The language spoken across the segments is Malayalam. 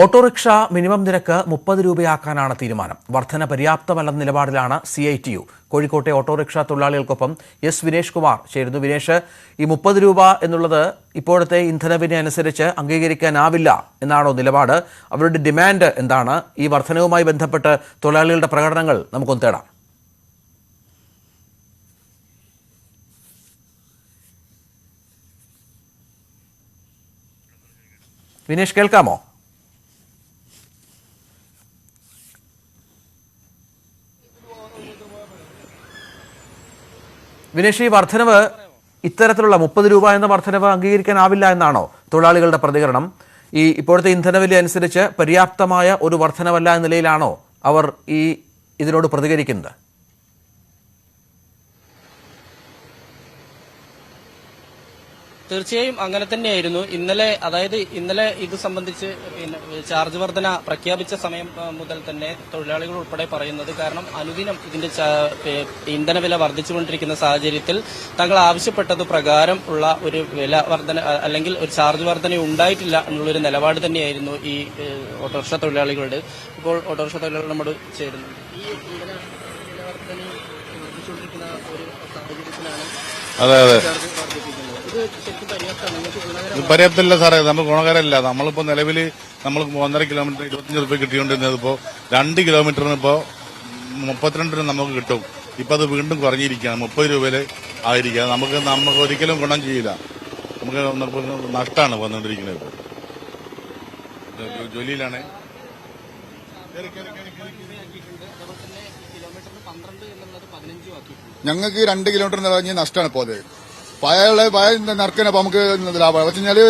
ഓട്ടോറിക്ഷ മിനിമം നിരക്ക് 30 രൂപയാക്കാനാണ് തീരുമാനം. വർധന പര്യാപ്തമല്ലെന്ന നിലപാടിലാണ് CITU. കോഴിക്കോട്ടെ ഓട്ടോറിക്ഷ തൊഴിലാളികൾക്കൊപ്പം എസ് വിനേഷ് കുമാർ ചേരുന്നു. വിനേഷ്, ഈ 30 രൂപ എന്നുള്ളത് ഇപ്പോഴത്തെ ഇന്ധനവില അനുസരിച്ച് അംഗീകരിക്കാനാവില്ല എന്നാണോ നിലപാട്? അവരുടെ ഡിമാൻഡ് എന്താണ്? ഈ വർധനവുമായി ബന്ധപ്പെട്ട് തൊഴിലാളികളുടെ പ്രകടനങ്ങൾ നമുക്കൊന്ന് തേടാം. വിനേഷ്, കേൾക്കാമോ? വിനേഷ്, ഈ വർധനവ് ഇത്തരത്തിലുള്ള 30 രൂപ എന്ന വർധനവ് അംഗീകരിക്കാനാവില്ല എന്നാണോ തൊഴിലാളികളുടെ പ്രതികരണം? ഈ ഇപ്പോഴത്തെ ഇന്ധനവില അനുസരിച്ച് പര്യാപ്തമായ ഒരു വർധനവല്ല എന്ന നിലയിലാണോ അവർ ഇതിനോട് പ്രതികരിക്കുന്നത്? തീർച്ചയായും അങ്ങനെ തന്നെയായിരുന്നു. ഇന്നലെ ഇത് സംബന്ധിച്ച് ചാർജ് വർധന പ്രഖ്യാപിച്ച സമയം മുതൽ തന്നെ തൊഴിലാളികൾ ഉൾപ്പെടെ പറയുന്നത്, കാരണം അനുദിനം ഇതിന്റെ ഇന്ധനവില വർദ്ധിച്ചുകൊണ്ടിരിക്കുന്ന സാഹചര്യത്തിൽ തങ്ങൾ ആവശ്യപ്പെട്ടത് പ്രകാരം ഉള്ള ഒരു വില വർധന അല്ലെങ്കിൽ ഒരു ചാർജ് വർധന ഉണ്ടായിട്ടില്ല എന്നുള്ളൊരു നിലപാട് തന്നെയായിരുന്നു ഈ ഓട്ടോറിക്ഷ തൊഴിലാളികളുടെ. ഇപ്പോൾ ഓട്ടോറിക്ഷ തൊഴിലാളികൾ നമ്മോട് ചേരുന്നു. ഈ ഇന്ധന വില വർധന വർദ്ധിച്ചുകൊണ്ടിരിക്കുന്ന ഒരു സാഹചര്യത്തിലാണ് ചാർജ് വർദ്ധിപ്പിക്കുന്നത്. പര്യാപ്തമല്ല സാറേ, നമുക്ക് ഗുണകരമല്ല. നമ്മളിപ്പോ നിലവിൽ നമ്മൾ 1.5 കിലോമീറ്റർ 25 രൂപ കിട്ടിക്കൊണ്ടിരുന്നത് ഇപ്പോൾ 2 കിലോമീറ്ററിന് ഇപ്പോൾ 32 നമുക്ക് കിട്ടും. ഇപ്പൊ അത് വീണ്ടും കുറഞ്ഞിരിക്കുകയാണ്, 30 രൂപയിൽ ആയിരിക്കുക. നമുക്ക് ഒരിക്കലും ഗുണം ചെയ്യില്ല. നമുക്ക് നഷ്ടമാണ് വന്നുകൊണ്ടിരിക്കുന്നത്. ഇപ്പോൾ ജോലിയിലാണ്. ഞങ്ങൾക്ക് 2 കിലോമീറ്റർ പറഞ്ഞ് നഷ്ടമാണ് ഇപ്പോൾ. അത് പായ നറുക്കനെ നമുക്ക് ലാഭം വെച്ച് കഴിഞ്ഞാല്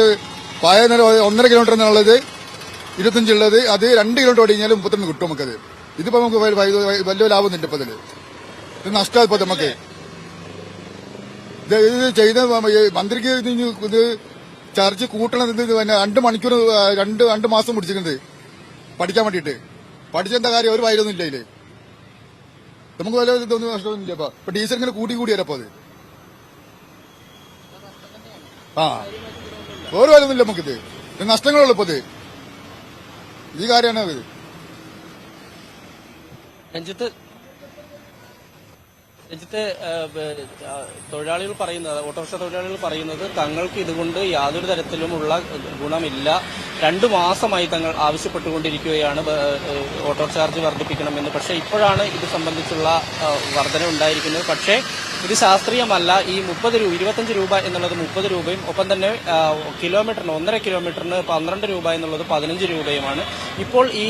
പായ 1.5 കിലോമീറ്റർ എന്നുള്ളത് 25 ഉള്ളത് അത് 2 കിലോമീറ്റർ ഓടി കഴിഞ്ഞാൽ 32 കിട്ടും നമുക്കത്. ഇതിപ്പോ നമുക്ക് വലിയ ലാഭമൊന്നുമില്ല ഇപ്പൊ അതില്. ഇത് നഷ്ടമാണ് ഇപ്പൊ നമുക്ക്. ഇത് ചെയ്ത മന്ത്രിക്ക് ഇത് ചർച്ച കൂട്ടണത് 2 മണിക്കൂർ 2 മാസം പിടിച്ചിട്ടുണ്ട് പഠിക്കാൻ വേണ്ടിയിട്ട്. പഠിച്ചെന്താ കാര്യം? ഒരു വയലൊന്നും ഇല്ല ഇതില്. നമുക്ക് വലിയ ഇതൊന്നും നഷ്ടമൊന്നുമില്ല. ഇപ്പൊ ഡീസൽ ഇങ്ങനെ കൂടി വരപ്പോ അത് ഒരു കാര്യമൊന്നുമില്ല നമുക്കിത്. നഷ്ടങ്ങളുള്ളൂ ഇപ്പൊ ഇത്. ഈ കാര്യമാണ് ഇത്. രഞ്ജിത്ത്, തൊഴിലാളികൾ പറയുന്നത്, ഓട്ടോറിക്ഷ തൊഴിലാളികൾ പറയുന്നത് തങ്ങൾക്ക് ഇതുകൊണ്ട് യാതൊരു തരത്തിലുമുള്ള ഗുണമില്ല. 2 മാസമായി തങ്ങൾ ആവശ്യപ്പെട്ടുകൊണ്ടിരിക്കുകയാണ് ഓട്ടോ ചാർജ് വർദ്ധിപ്പിക്കണമെന്ന്. പക്ഷേ ഇപ്പോഴാണ് ഇത് സംബന്ധിച്ചുള്ള വർധന ഉണ്ടായിരിക്കുന്നത്. പക്ഷേ ഇത് ശാസ്ത്രീയമല്ല. ഈ 25 രൂപ എന്നുള്ളത് 30 രൂപയും ഒപ്പം തന്നെ കിലോമീറ്ററിന് 1.5 കിലോമീറ്ററിന് 12 രൂപ എന്നുള്ളത് 15 രൂപയുമാണ്. ഇപ്പോൾ ഈ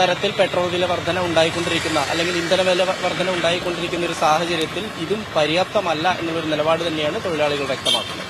തരത്തിൽ പെട്രോൾ വില വർധന ഉണ്ടായിക്കൊണ്ടിരിക്കുന്ന അല്ലെങ്കിൽ ഇന്ധന വില വർധന ഉണ്ടായിക്കൊണ്ടിരിക്കുന്ന ഒരു സാഹചര്യത്തിൽ ഇതും പര്യാപ്തമല്ല എന്നുള്ളൊരു നിലപാട് തന്നെയാണ് തൊഴിലാളികൾ വ്യക്തമാക്കുന്നത്.